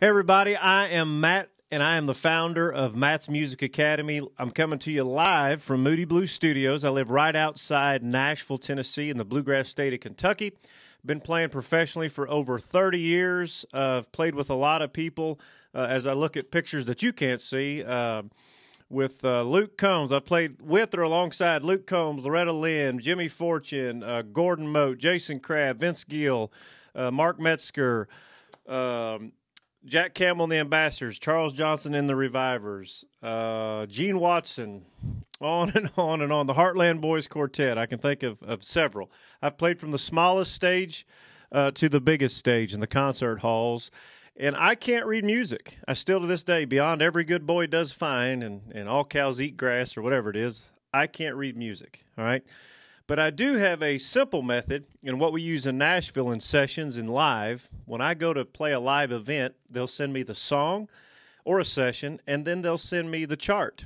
Hey everybody, I am Matt, and I am the founder of Matt's Music Academy. I'm coming to you live from Moody Blue Studios. I live right outside Nashville, Tennessee, in the bluegrass state of Kentucky. Been playing professionally for over 30 years. I've played with a lot of people. As I look at pictures that you can't see, with Luke Combs. I've played with or alongside Luke Combs, Loretta Lynn, Jimmy Fortune, Gordon Mote, Jason Crabb, Vince Gill, Mark Metzger, Jack Campbell and the Ambassadors, Charles Johnson and the Revivers, Gene Watson, on and on and on. The Heartland Boys Quartet, I can think of several. I've played from the smallest stage to the biggest stage in the concert halls, and I can't read music. I still to this day, beyond every good boy does fine and all cows eat grass or whatever it is, I can't read music, all right? But I do have a simple method in what we use in Nashville in sessions and live. When I go to play a live event, they'll send me the song or a session, and then they'll send me the chart.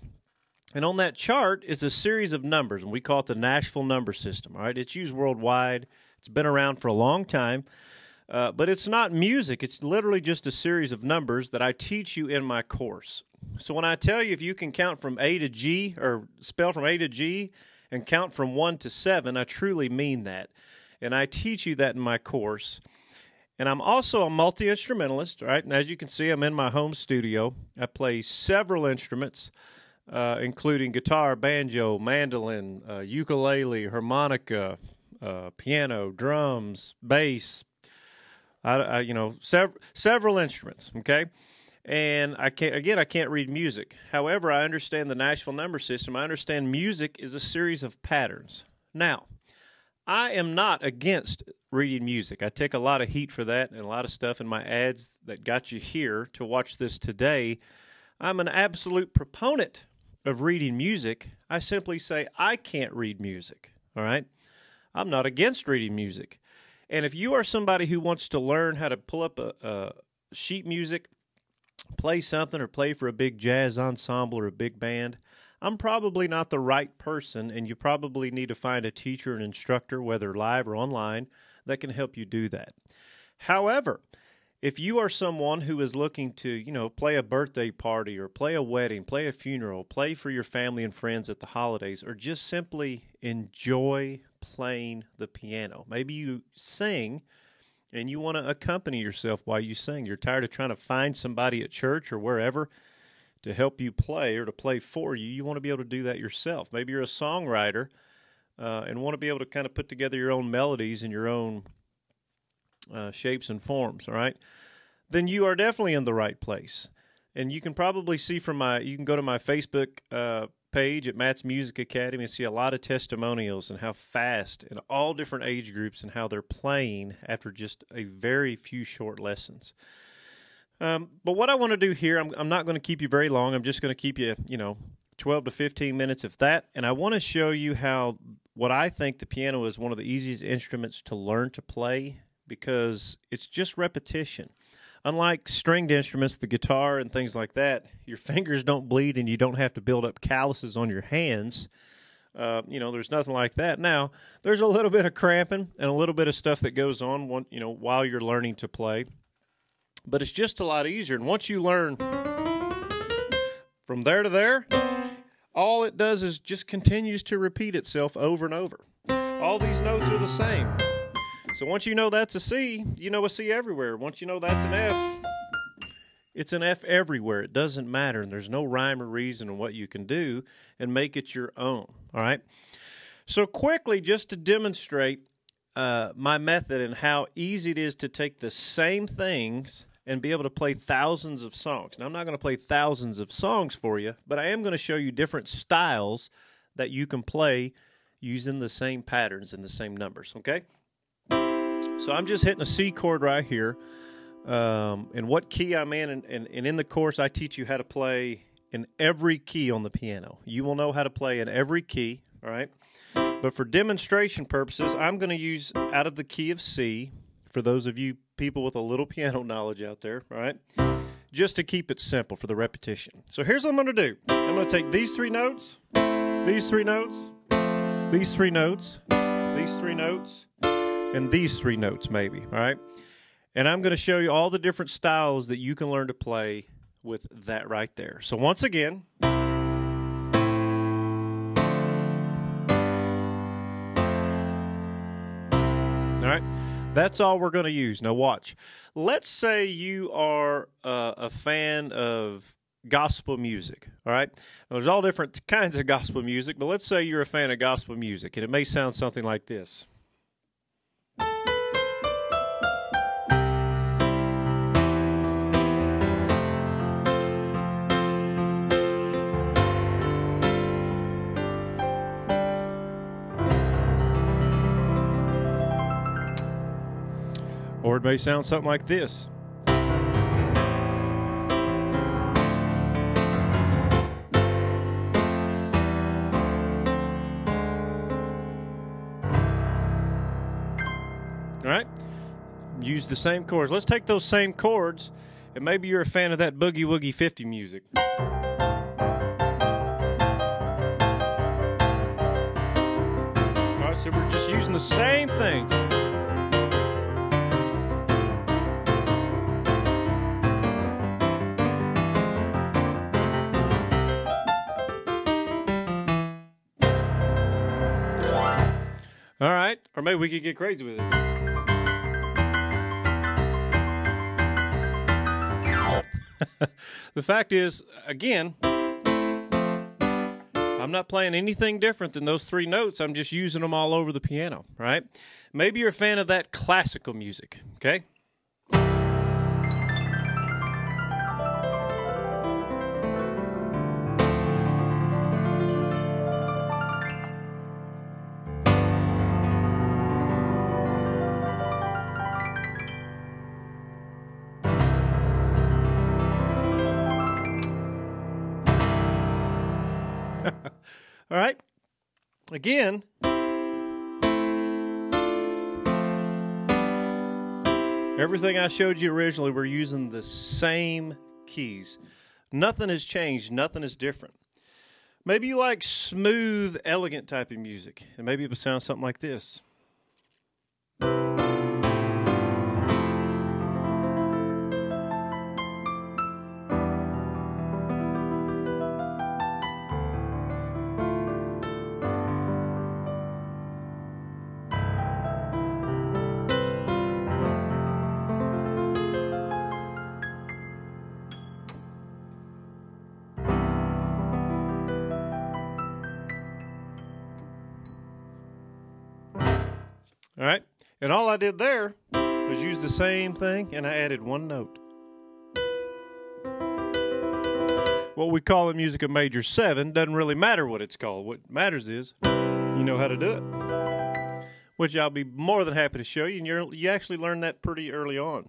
And on that chart is a series of numbers, and we call it the Nashville number system. All right, it's used worldwide. It's been around for a long time, but it's not music. It's literally just a series of numbers that I teach you in my course. So when I tell you if you can count from A to G or spell from A to G, and count from 1 to 7, I truly mean that. And I teach you that in my course. And I'm also a multi-instrumentalist, right? And as you can see, I'm in my home studio. I play several instruments, including guitar, banjo, mandolin, ukulele, harmonica, piano, drums, bass, several instruments, okay? And I can't read music. However, I understand the Nashville number system. I understand music is a series of patterns. Now, I am not against reading music. I take a lot of heat for that and a lot of stuff in my ads that got you here to watch this today. I'm an absolute proponent of reading music. I simply say I can't read music, all right? I'm not against reading music. And if you are somebody who wants to learn how to pull up a sheet music, play something or play for a big jazz ensemble or a big band, I'm probably not the right person, and you probably need to find a teacher and instructor, whether live or online, that can help you do that. However, if you are someone who is looking to, play a birthday party or play a wedding, play a funeral, play for your family and friends at the holidays, or just simply enjoy playing the piano, maybe you sing and you want to accompany yourself while you sing. You're tired of trying to find somebody at church or wherever to help you play or to play for you. You want to be able to do that yourself. Maybe you're a songwriter and want to be able to kind of put together your own melodies and your own shapes and forms, all right? Then you are definitely in the right place. And you can probably see you can go to my Facebook page at Matt's Music Academy and see a lot of testimonials and how fast in all different age groups and how they're playing after just a very few short lessons. But what I want to do here, I'm not going to keep you very long. I'm just going to keep you, 12 to 15 minutes if that. And I want to show you what I think the piano is one of the easiest instruments to learn to play because it's just repetition. Unlike stringed instruments, the guitar and things like that, your fingers don't bleed and you don't have to build up calluses on your hands. There's nothing like that. Now, there's a little bit of cramping and a little bit of stuff that goes on, while you're learning to play. But it's just a lot easier. And once you learn from there to there, all it does is just continues to repeat itself over and over. All these notes are the same. So once you know that's a C, you know a C everywhere. Once you know that's an F, it's an F everywhere. It doesn't matter, and there's no rhyme or reason in what you can do and make it your own, all right? So quickly, just to demonstrate my method and how easy it is to take the same things and be able to play thousands of songs. Now, I'm not going to play thousands of songs for you, but I am going to show you different styles that you can play using the same patterns and the same numbers, okay? So I'm just hitting a C chord right here, and what key I'm in, and in the course I teach you how to play in every key on the piano. You will know how to play in every key, all right? But for demonstration purposes, I'm going to use out of the key of C, for those of you people with a little piano knowledge out there, all right? Just to keep it simple for the repetition. So here's what I'm going to do. I'm going to take these three notes, these three notes, these three notes, these three notes, and these three notes maybe, all right? And I'm going to show you all the different styles that you can learn to play with that right there. So once again, all right, that's all we're going to use. Now watch. Let's say you are a fan of gospel music, all right? Now, there's all different kinds of gospel music, but let's say you're a fan of gospel music, and it may sound something like this. Or it may sound something like this. All right, use the same chords. Let's take those same chords, and maybe you're a fan of that Boogie Woogie 50 music. All right, so we're just using the same things. All right, or maybe we could get crazy with it. The fact is, again, I'm not playing anything different than those three notes. I'm just using them all over the piano, right? Maybe you're a fan of that classical music, okay? All right. Again, everything I showed you originally, we're using the same keys. Nothing has changed. Nothing is different. Maybe you like smooth, elegant type of music, and maybe it would sound something like this. All right, and all I did there was use the same thing, and I added one note. What we call in music a major 7 doesn't really matter what it's called. What matters is you know how to do it, which I'll be more than happy to show you, and you actually learned that pretty early on.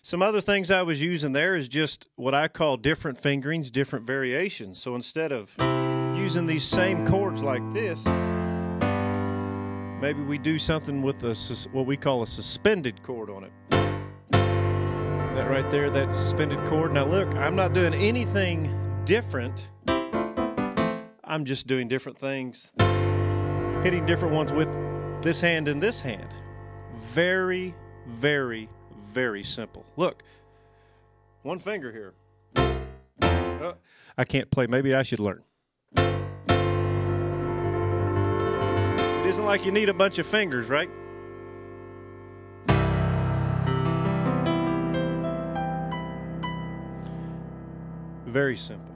Some other things I was using there is just what I call different fingerings, different variations. So instead of using these same chords like this, maybe we do something with what we call a suspended chord on it. That right there, that suspended chord. Now look, I'm not doing anything different. I'm just doing different things, hitting different ones with this hand and this hand. Very, very, very simple. Look, one finger here. Oh, I can't play. Maybe I should learn. It isn't like you need a bunch of fingers, right? Very simple.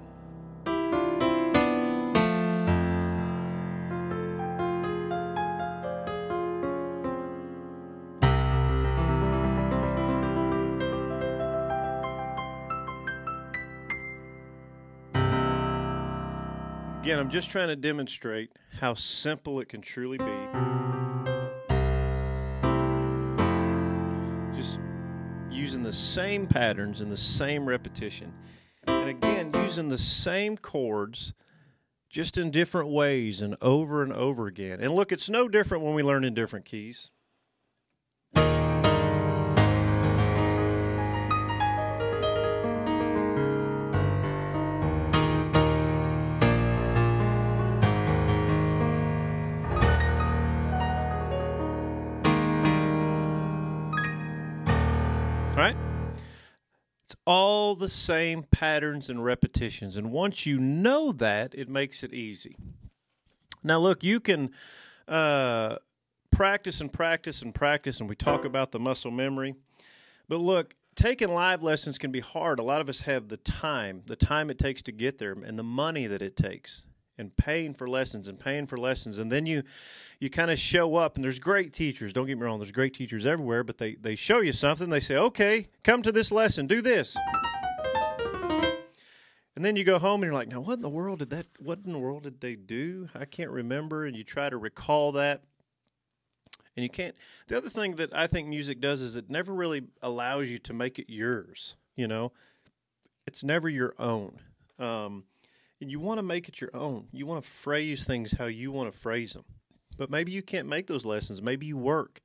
Again, I'm just trying to demonstrate how simple it can truly be. Just using the same patterns and the same repetition. And again, using the same chords, just in different ways and over again. And look, it's no different when we learn in different keys. all the same patterns and repetitions. And once you know that, it makes it easy. Now, look, you can practice and practice and practice, and we talk about the muscle memory. But look, taking live lessons can be hard. A lot of us have the time it takes to get there, and the money that it takes, and paying for lessons. And then you kind of show up, and there's great teachers. Don't get me wrong, there's great teachers everywhere, but they show you something. They say, okay, come to this lesson, do this. And then you go home and you're like, now what in the world did they do? I can't remember. And you try to recall that. And you can't. The other thing that I think music does is it never really allows you to make it yours. You know, it's never your own. And you want to make it your own. You want to phrase things how you want to phrase them. But maybe you can't make those lessons. Maybe you work.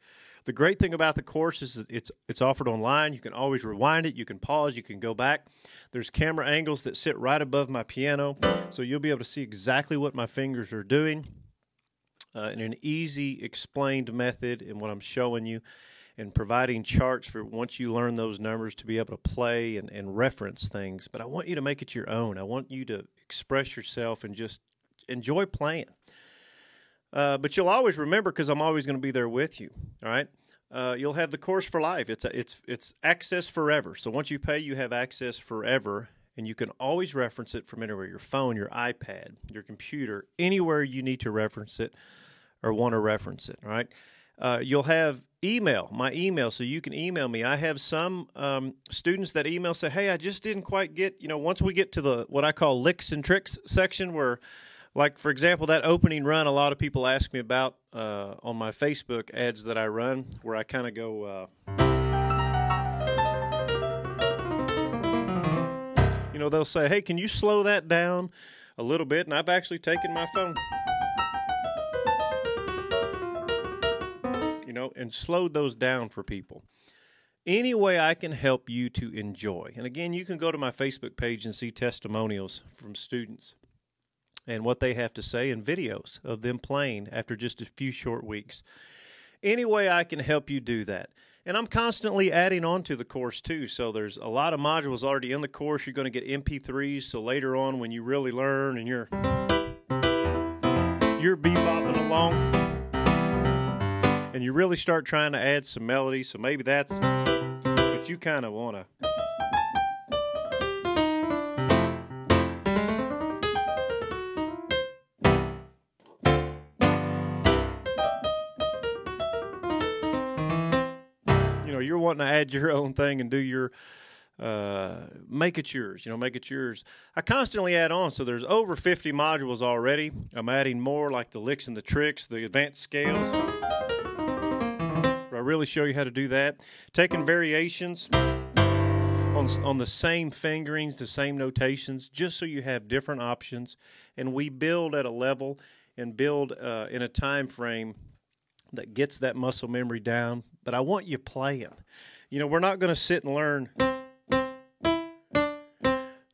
The great thing about the course is that it's offered online. You can always rewind it. You can pause. You can go back. There's camera angles that sit right above my piano, so you'll be able to see exactly what my fingers are doing in an easy, explained method in what I'm showing you, and providing charts for once you learn those numbers to be able to play and reference things. But I want you to make it your own. I want you to express yourself and just enjoy playing. But you'll always remember, because I'm always going to be there with you. All right, you'll have the course for life. It's access forever. So once you pay, you have access forever, and you can always reference it from anywhere: your phone, your iPad, your computer, anywhere you need to reference it or want to reference it. All right, you'll have my email, so you can email me. I have some students that email say, "Hey, I just didn't quite get." Once we get to the what I call licks and tricks section, where, like, for example, that opening run, a lot of people ask me about on my Facebook ads that I run, where I kind of go, they'll say, hey, can you slow that down a little bit? And I've actually taken my phone, and slowed those down for people. Any way I can help you to enjoy. And again, you can go to my Facebook page and see testimonials from students and what they have to say, and videos of them playing after just a few short weeks. Any way I can help you do that. And I'm constantly adding on to the course too. So there's a lot of modules already in the course. You're going to get MP3s. So later on, when you really learn and you're bebopping along and you really start trying to add some melody. So maybe but you kind of want to. You're wanting to add your own thing and do your, make it yours, make it yours. I constantly add on, so there's over 50 modules already. I'm adding more, like the licks and the tricks, the advanced scales, where I really show you how to do that. Taking variations on the same fingerings, the same notations, just so you have different options. And we build at a level and build in a time frame that gets that muscle memory down. But I want you playing. We're not going to sit and learn.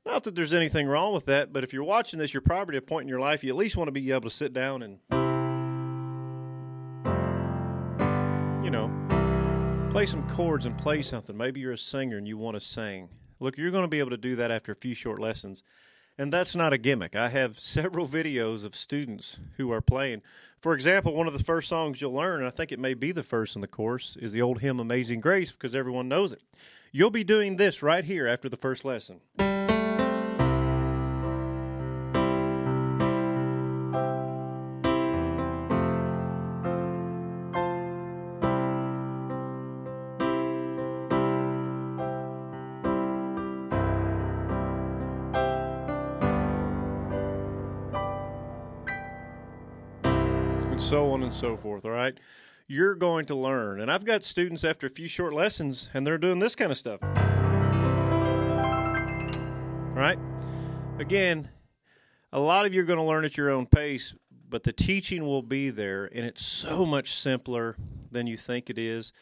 Not that there's anything wrong with that, but if you're watching this, you're probably at a point in your life you at least want to be able to sit down and, play some chords and play something. Maybe you're a singer and you want to sing. Look, you're going to be able to do that after a few short lessons. And that's not a gimmick. I have several videos of students who are playing. For example, one of the first songs you'll learn, and I think it may be the first in the course, is the old hymn Amazing Grace, because everyone knows it. You'll be doing this right here after the first lesson. And so on and so forth, all right? You're going to learn. And I've got students after a few short lessons, and they're doing this kind of stuff. All right? Again, a lot of you are going to learn at your own pace, but the teaching will be there, and it's so much simpler than you think it is.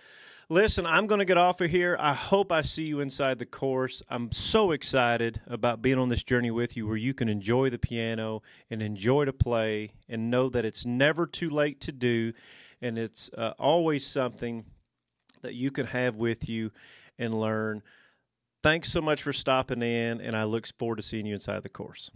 Listen, I'm going to get off of here. I hope I see you inside the course. I'm so excited about being on this journey with you, where you can enjoy the piano and enjoy to play and know that it's never too late to do, and it's always something that you can have with you and learn. Thanks so much for stopping in, and I look forward to seeing you inside the course.